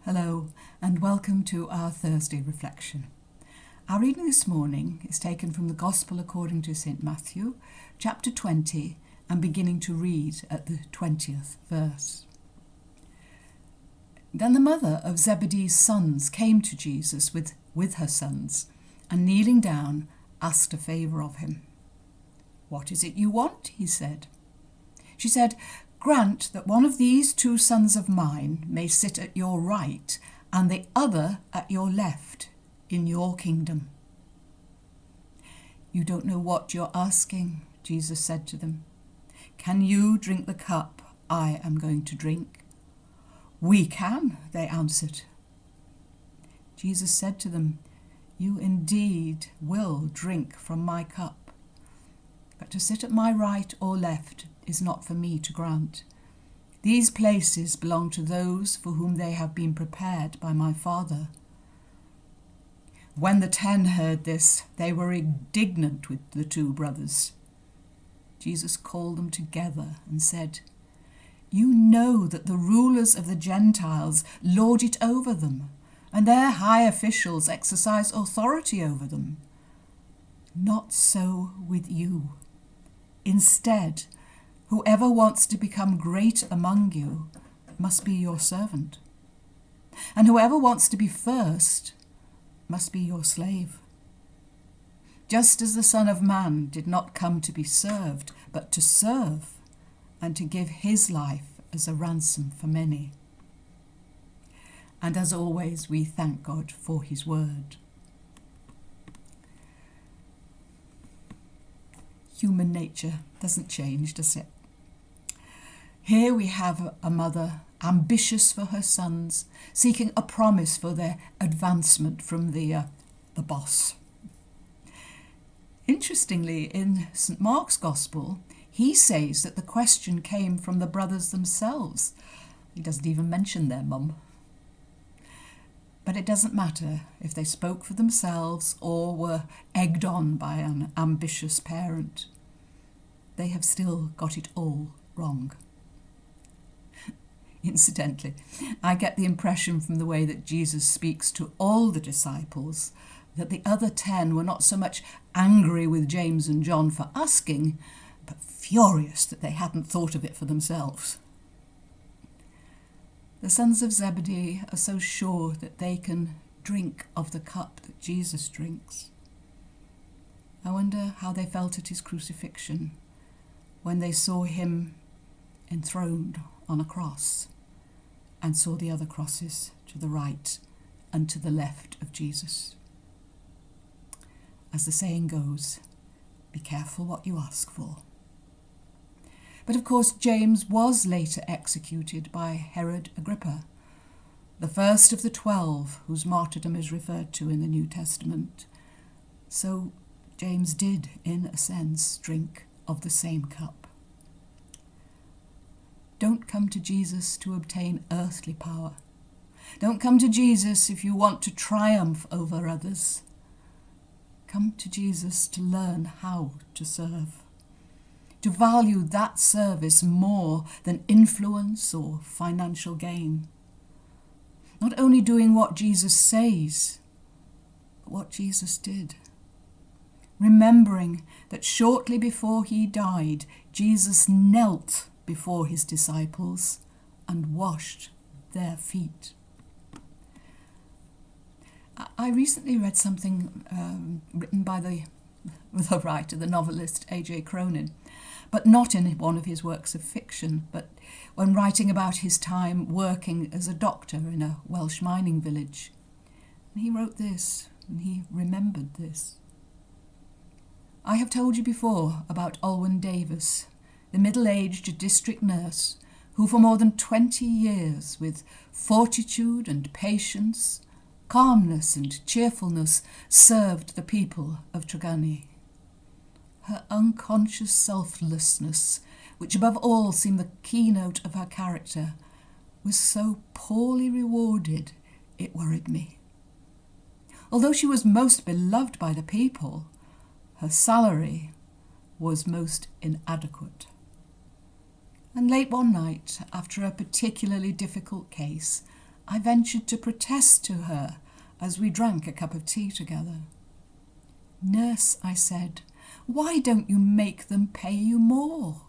Hello, and welcome to our Thursday reflection. Our reading this morning is taken from the Gospel according to St. Matthew, chapter 20, and beginning to read at the 20th verse. Then the mother of Zebedee's sons came to Jesus with her sons, and kneeling down, asked a favour of him. "What is it you want?" he said. She said, "Grant that one of these two sons of mine may sit at your right and the other at your left in your kingdom." "You don't know what you're asking," Jesus said to them. "Can you drink the cup I am going to drink?" "We can," they answered. Jesus said to them, "You indeed will drink from my cup, but to sit at my right or left is not for me to grant. These places belong to those for whom they have been prepared by my Father." When the 10 heard this, they were indignant with the two brothers. Jesus called them together and said, "You know that the rulers of the Gentiles lord it over them, and their high officials exercise authority over them. Not so with you. Instead, whoever wants to become great among you must be your servant, and whoever wants to be first must be your slave. Just as the Son of Man did not come to be served, but to serve, and to give his life as a ransom for many." And as always, we thank God for his word. Human nature doesn't change, does it? Here we have a mother ambitious for her sons, seeking a promise for their advancement from the boss. Interestingly, in St. Mark's Gospel, he says that the question came from the brothers themselves. He doesn't even mention their mum. But it doesn't matter if they spoke for themselves or were egged on by an ambitious parent. They have still got it all wrong. Incidentally, I get the impression from the way that Jesus speaks to all the disciples that the other 10 were not so much angry with James and John for asking, but furious that they hadn't thought of it for themselves. The sons of Zebedee are so sure that they can drink of the cup that Jesus drinks. I wonder how they felt at his crucifixion when they saw him enthroned on a cross and saw the other crosses to the right and to the left of Jesus. As the saying goes, be careful what you ask for. But of course, James was later executed by Herod Agrippa, the first of the 12 whose martyrdom is referred to in the New Testament. So James did, in a sense, drink of the same cup. Don't come to Jesus to obtain earthly power. Don't come to Jesus if you want to triumph over others. Come to Jesus to learn how to serve, to value that service more than influence or financial gain. Not only doing what Jesus says, but what Jesus did. Remembering that shortly before he died, Jesus knelt before his disciples and washed their feet. I recently read something written by the writer, the novelist A.J. Cronin, but not in one of his works of fiction, but when writing about his time working as a doctor in a Welsh mining village. And he wrote this, and he remembered this. "I have told you before about Olwen Davis, the middle-aged district nurse who for more than 20 years, with fortitude and patience, calmness and cheerfulness, served the people of Tregunny. Her unconscious selflessness, which above all seemed the keynote of her character, was so poorly rewarded it worried me. Although she was most beloved by the people, her salary was most inadequate. And late one night, after a particularly difficult case, I ventured to protest to her as we drank a cup of tea together. "Nurse," I said, "why don't you make them pay you more?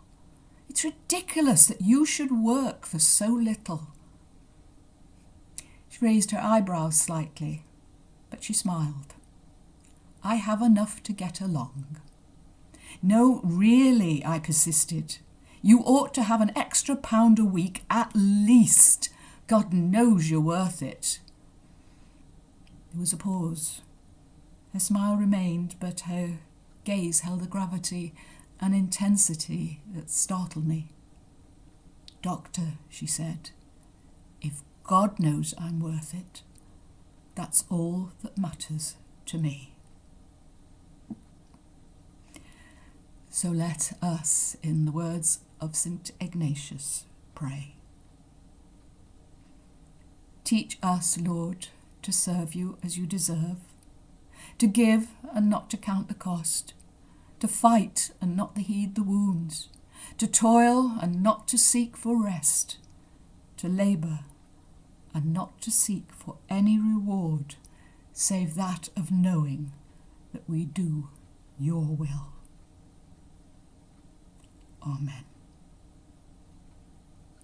It's ridiculous that you should work for so little." She raised her eyebrows slightly, but she smiled. "I have enough to get along." "No, really," I persisted. "You ought to have an extra £1 a week at least. God knows you're worth it." There was a pause. Her smile remained, but her gaze held a gravity and intensity that startled me. "Doctor," she said, "if God knows I'm worth it, that's all that matters to me." So let us, in the words of St. Ignatius, pray. Teach us, Lord, to serve you as you deserve, to give and not to count the cost, to fight and not to heed the wounds, to toil and not to seek for rest, to labour and not to seek for any reward save that of knowing that we do your will. Amen.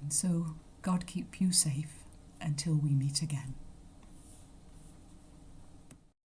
And so God keep you safe until we meet again.